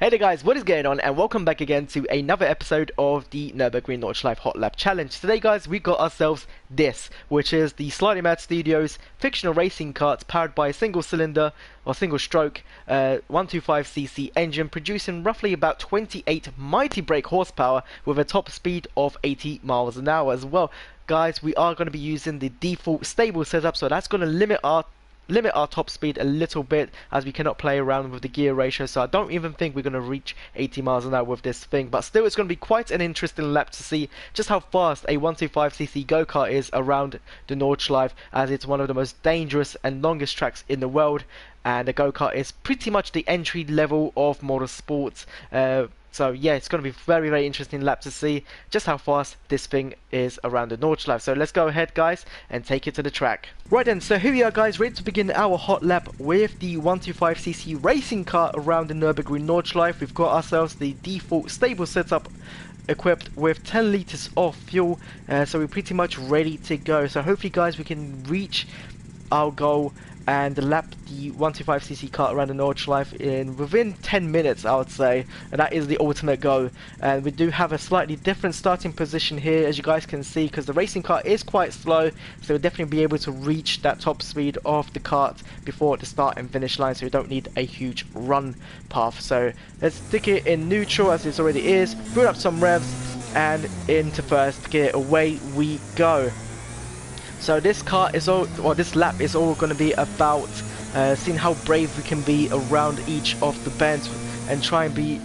Hey there guys, what is going on, and welcome back again to another episode of the NURBURGRING NORDSCHLEIFE Hot Lap Challenge. Today guys, we got ourselves this, which is the Sliding Mad Studios fictional racing kart powered by a single cylinder or single stroke 125cc engine, producing roughly about 28 mighty brake horsepower with a top speed of 80 miles an hour as well. Guys, we are going to be using the default stable setup, so that's going to limit our top speed a little bit, as we cannot play around with the gear ratio. So I don't even think we're going to reach 80 miles an hour with this thing, but still it's going to be quite an interesting lap to see just how fast a 125cc go-kart is around the Nordschleife, as it's one of the most dangerous and longest tracks in the world, and the go-kart is pretty much the entry level of motorsports. So yeah, it's going to be very, very interesting lap to see just how fast this thing is around the Nordschleife. So let's go ahead guys and take it to the track. Right then, so here we are guys, ready to begin our hot lap with the 125cc racing car around the Nürburgring Nordschleife. We've got ourselves the default stable setup equipped with 10 liters of fuel, so we're pretty much ready to go. So hopefully guys, we can reach our goal and lap the 125cc kart around the Nordschleife in within 10 minutes, I would say, and that is the ultimate goal. And we do have a slightly different starting position here, as you guys can see, because the racing kart is quite slow, so we'll definitely be able to reach that top speed of the kart before the start and finish line, so we don't need a huge run path. So let's stick it in neutral as it already is, put up some revs and into first gear, away we go. So this car is all, or this lap is all going to be about seeing how brave we can be around each of the bends and try and be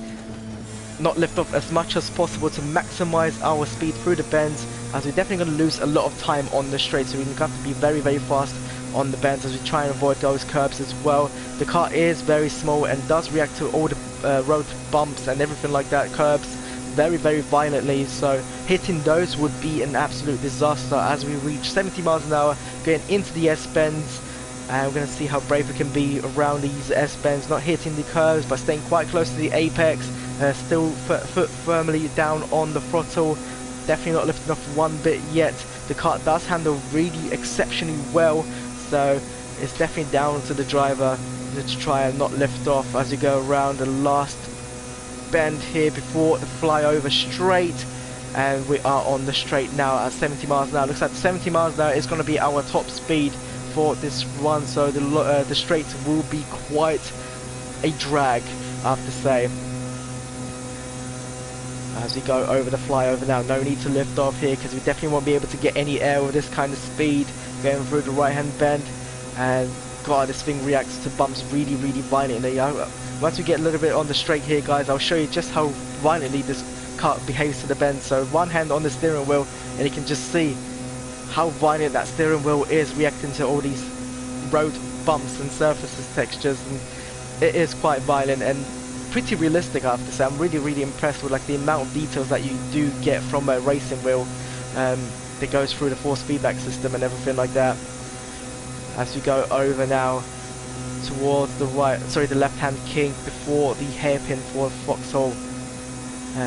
not lift off as much as possible to maximize our speed through the bends, as we're definitely going to lose a lot of time on the straight, so we have to be very, very fast on the bends as we try and avoid those curbs as well. The car is very small and does react to all the road bumps and everything like that, curbs, very, very violently, so hitting those would be an absolute disaster as we reach 70 miles an hour going into the S-bends. And we're going to see how brave we can be around these S-bends, not hitting the curves but staying quite close to the apex, still foot firmly down on the throttle, definitely not lifting off one bit yet. The kart does handle really exceptionally well, so it's definitely down to the driver to try and not lift off as we go around the last bend here before the flyover straight. And we are on the straight now at 70 miles an hour. Looks like 70 miles an hour is going to be our top speed for this run, so the straight will be quite a drag, I have to say, as we go over the flyover now. No need to lift off here because we definitely won't be able to get any air with this kind of speed going through the right hand bend. And god, this thing reacts to bumps really, really violently. Once we get a little bit on the straight here guys, I'll show you just how violently this kart behaves to the bend. So one hand on the steering wheel and you can just see how violent that steering wheel is reacting to all these road bumps and surfaces textures, and it is quite violent and pretty realistic, I have to say. I'm really, really impressed with like the amount of details that you do get from a racing wheel that goes through the force feedback system and everything like that. As we go over now towards the right, sorry, the left hand king before the hairpin for Foxhole.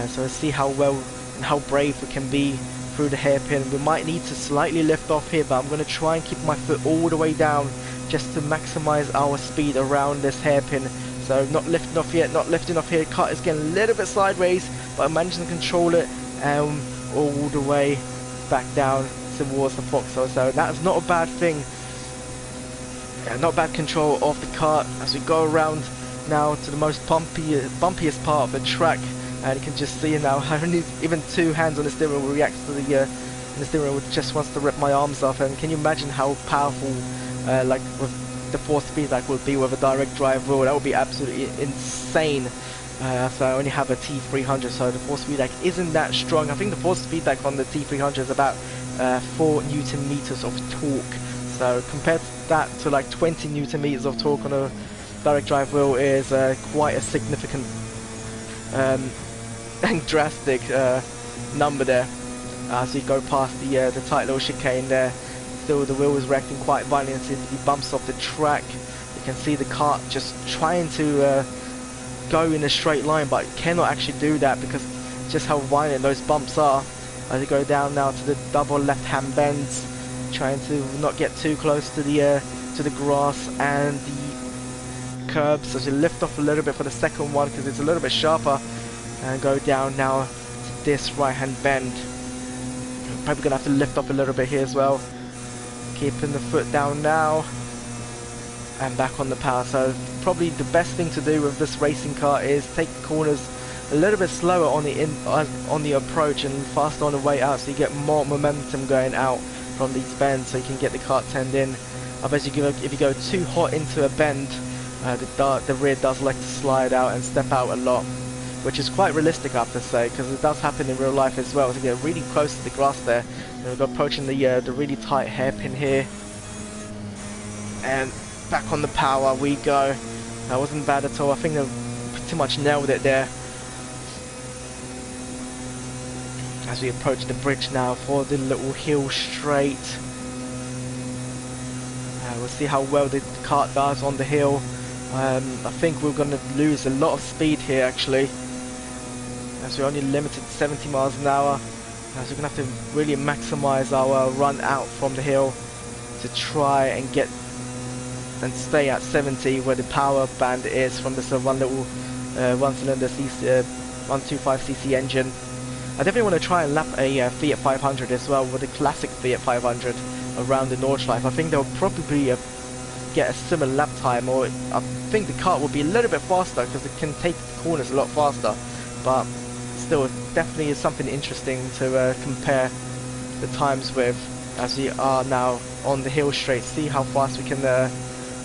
So let's see how well and how brave we can be through the hairpin. We might need to slightly lift off here, but I'm going to try and keep my foot all the way down just to maximize our speed around this hairpin. So not lifting off yet, not lifting off here. Car is getting a little bit sideways, but I'm managing to control it all the way back down towards the Foxhole. So that's not a bad thing. Not bad control of the kart as we go around now to the most bumpiest part of the track. And you can just see now how even two hands on the steering wheel reacts to the steering wheel just wants to rip my arms off. And can you imagine how powerful like with the force feedback would be with a direct drive wheel? That would be absolutely insane. So I only have a T300, so the force feedback isn't that strong. I think the force feedback on the T300 is about 4 Newton meters of torque. So compared to that to like 20 Newton meters of torque on a direct drive wheel is quite a significant and drastic number there. As we go past the tight little chicane there, still the wheel is reacting quite violently to the bumps off the track. You can see the kart just trying to go in a straight line, but cannot actually do that because just how violent those bumps are. As we go down now to the double left hand bends, trying to not get too close to the grass and the curbs as you lift off a little bit for the second one because it's a little bit sharper, and go down now to this right hand bend. Probably gonna have to lift up a little bit here as well, keeping the foot down now, and back on the power. So probably the best thing to do with this racing car is take the corners a little bit slower on the approach and faster on the way out, so you get more momentum going out from these bends, so you can get the car turned in. Otherwise, if you go too hot into a bend, the rear does like to slide out and step out a lot, which is quite realistic, I have to say, because it does happen in real life as well. So you get really close to the grass there, and we're approaching the really tight hairpin here, and back on the power we go. That wasn't bad at all. I think they pretty much nailed it there. As we approach the bridge now for the little hill straight, we'll see how well the kart does on the hill. I think we're going to lose a lot of speed here actually, as we're only limited to 70 miles an hour. So we're going to have to really maximize our run out from the hill to try and get and stay at 70 where the power band is from this one little one cylinder 125cc engine. I definitely want to try and lap a Fiat 500 as well, with a classic Fiat 500 around the Nordschleife. I think they'll probably get a similar lap time, or I think the kart will be a little bit faster because it can take the corners a lot faster, but still definitely is something interesting to compare the times with, as we are now on the hill straight. See how fast we can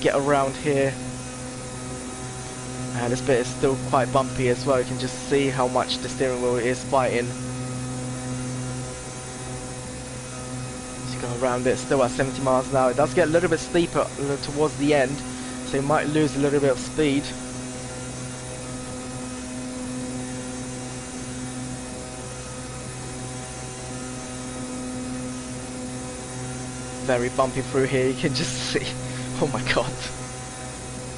get around here. This bit is still quite bumpy as well. You can just see how much the steering wheel is fighting. As you go around it, still at 70 miles an hour. It does get a little bit steeper towards the end, so you might lose a little bit of speed. Very bumpy through here, you can just see. Oh my god.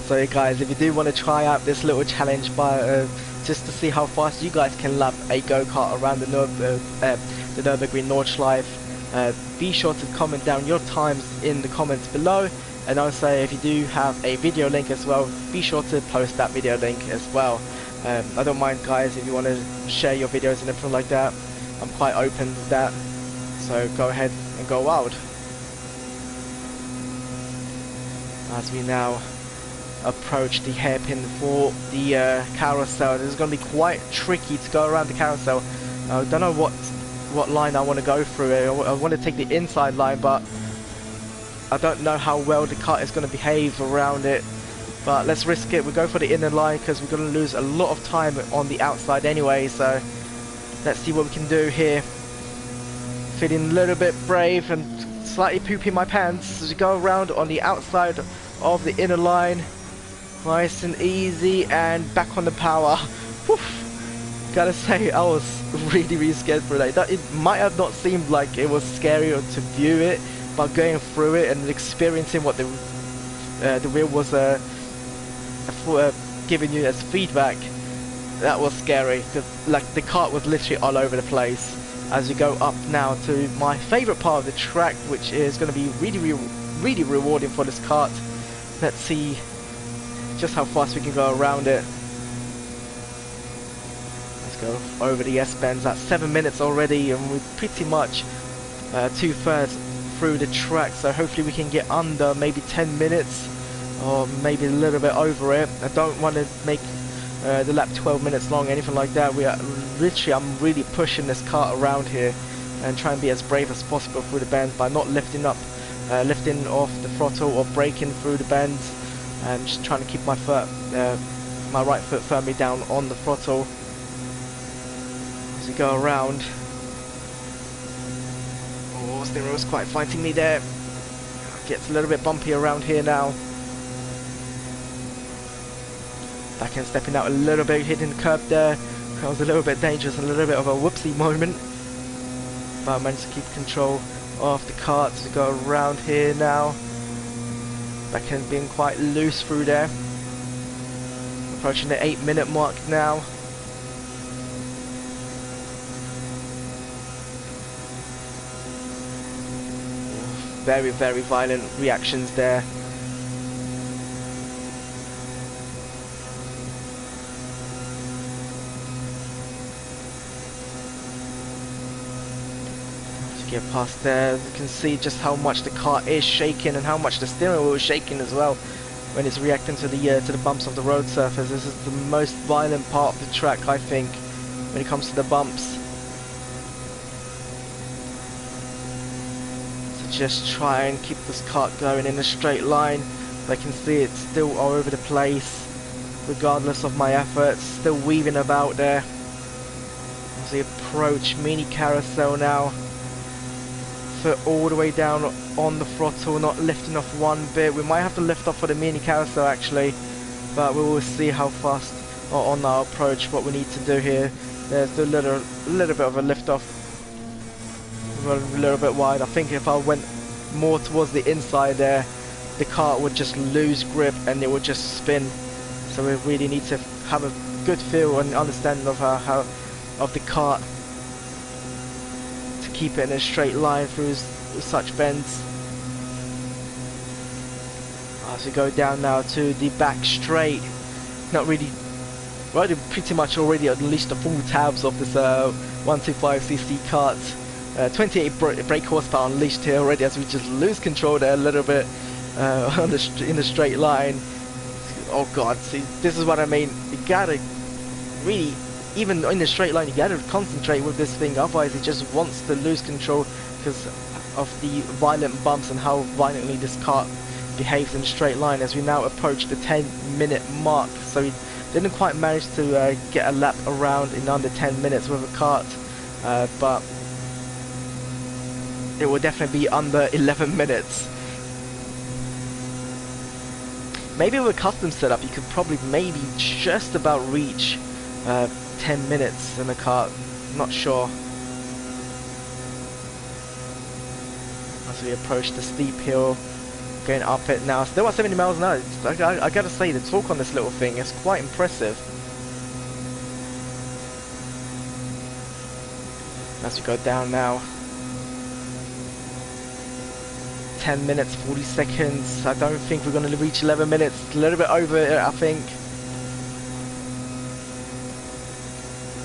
So guys, if you do want to try out this little challenge by just to see how fast you guys can lap a go-kart around the Nürburgring Nordschleife, be sure to comment down your times in the comments below, and also if you do have a video link as well, be sure to post that video link as well. I don't mind guys if you want to share your videos and everything like that. I'm quite open with that, so go ahead and go wild. As we now approach the hairpin for the carousel, this is going to be quite tricky to go around the carousel. I don't know what line I want to go through. I want to take the inside line, but I don't know how well the kart is going to behave around it. But let's risk it. We'll go for the inner line because we're going to lose a lot of time on the outside anyway. So let's see what we can do here. Feeling a little bit brave and slightly pooping my pants as we go around on the outside of the inner line. Nice and easy, and back on the power. Whew. Gotta say, I was really scared for that. It might have not seemed like it was scary to view it, but going through it and experiencing what the wheel was giving you as feedback, that was scary. Cause like the kart was literally all over the place. As we go up now to my favorite part of the track, which is going to be really rewarding for this kart. Let's see just how fast we can go around it. Let's go over the S-bends at 7 minutes already, and we're pretty much 2/3 through the track, so hopefully we can get under maybe 10 minutes or maybe a little bit over it. I don't want to make the lap 12 minutes long, anything like that. I'm really pushing this kart around here and try and be as brave as possible through the bends by not lifting off the throttle or braking through the bends. I'm just trying to keep my right foot firmly down on the throttle as we go around. Oh, steering wheel's quite fighting me there. Gets a little bit bumpy around here now. Back end stepping out a little bit, hitting the curb there. That was a little bit dangerous, a little bit of a whoopsie moment. But I managed to keep control of the kart to go around here now. Back end being quite loose through there. Approaching the 8-minute mark now. Very violent reactions there. Get past there. You can see just how much the car is shaking and how much the steering wheel is shaking as well when it's reacting to the bumps of the road surface. This is the most violent part of the track, I think, when it comes to the bumps. So just try and keep this kart going in a straight line. I can see it's still all over the place, regardless of my efforts. Still weaving about there. As we approach mini carousel now. Foot all the way down on the throttle, not lifting off one bit. We might have to lift off for the mini carousel actually, but we will see how fast on our approach what we need to do here. There's a little bit of a lift off, a little bit wide. I think if I went more towards the inside there, the car would just lose grip and it would just spin. So we really need to have a good feel and understanding of how of the kart, keep it in a straight line through such bends. As we go down now to the back straight, not really, well, they've pretty much already unleashed the full tabs of this 125cc kart. 28 brake horsepower unleashed here already as we just lose control there a little bit in the straight line. Oh god, see, this is what I mean. You gotta really, even in the straight line, you gotta concentrate with this thing, otherwise it just wants to lose control because of the violent bumps and how violently this kart behaves in a straight line. As we now approach the 10-minute mark, so we didn't quite manage to get a lap around in under 10 minutes with a kart, but it will definitely be under 11 minutes. Maybe with a custom setup you could probably maybe just about reach 10 minutes in the kart, not sure. As we approach the steep hill, going up it now, still at 70 miles an hour. I gotta say, the torque on this little thing is quite impressive. As we go down now, 10 minutes 40 seconds. I don't think we're going to reach 11 minutes, a little bit over it, I think.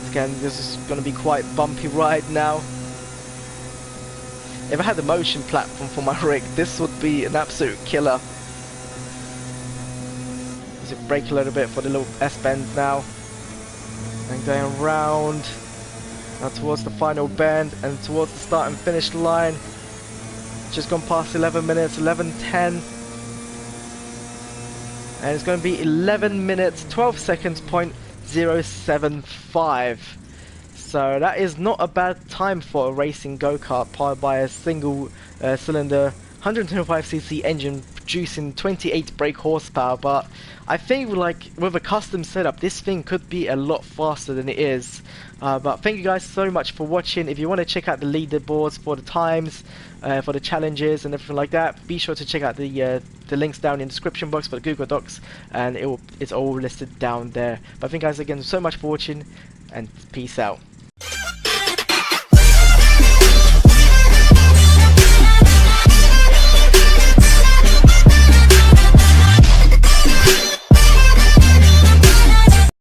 Again, this is going to be quite bumpy ride now. If I had the motion platform for my rig, this would be an absolute killer. As we brake a little bit for the little S-bends now. And going round. Now towards the final bend and towards the start and finish line. Just gone past 11 minutes, 11:10. And it's going to be 11 minutes, 12 seconds, 0.075. So that is not a bad time for a racing go-kart powered by a single cylinder 125cc engine producing 28 brake horsepower. But I think like with a custom setup, this thing could be a lot faster than it is. But thank you guys so much for watching. If you want to check out the leaderboards for the times, for the challenges and everything like that, be sure to check out the links down in the description box for the Google Docs, and it's all listed down there. But thank you guys again so much for watching, and peace out.